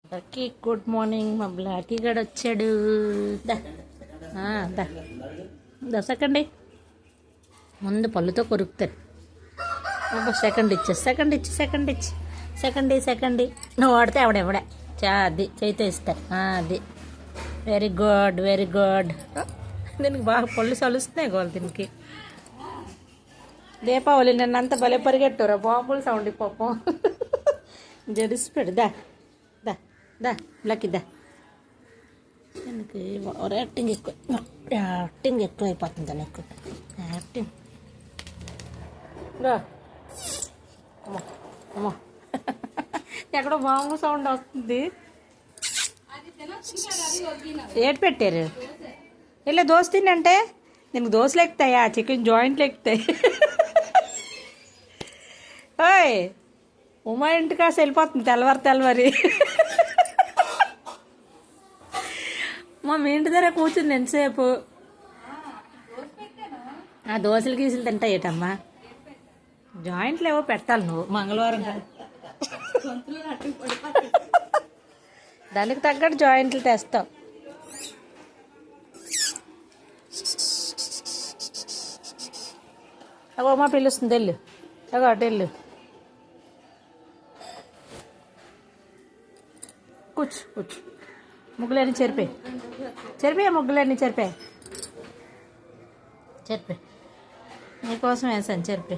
అందరికి good morning. మా Blackie గడు వచ్చాడు. దసకండి ముందు పళ్ళుతో కొరుకుతారు. సెకండ్ ఇచ్చి నువ్వు వాడితే ఆవిడెవడే అది చేయితో ఇస్తారు. అది వెరీ గుడ్ దీనికి బాగా పళ్ళు సలుస్తున్నాయి గోలు దీనికి. దీపావళి నిన్నంత భలే పరిగెట్టురా బాంబులు సౌండ్ పాపం జడిసిపెడు. దా బ్లాకీ దా. దీనికి యాక్టింగ్ ఎక్కువ అయిపోతుంది నాకు. యాక్టింగ్ అమ్మా ఎక్కడో బాంబు సౌండ్ వస్తుంది. ఏటు పెట్టారు ఇలా దోశ తిన్నంటే దీనికి దోశలు ఎక్కుతాయా, చికెన్ జాయింట్లు ఎక్కుతాయి. ఓయ్ ఉమా ఇంటి కాసి వెళ్ళిపోతుంది తెల్లవారి. మీ ఇంటి దగ్గర కూర్చుంది ఎంతసేపు. ఆ దోశలు గీసులు తింటాయేటమ్మా. జాయింట్లు ఏవో పెట్టాలి నువ్వు మంగళవారం కాదు. దానికి తగ్గట్టు జాయింట్లు తెస్తావు. అగో అమ్మ పిలుస్తుంది వెళ్ళు. అటు వెళ్ళు. కూర్చు. ముగ్గులన్నీ చెరిపే ముగ్గులన్నీ చెరిపే నీకోసం వేసాను చెరిపే.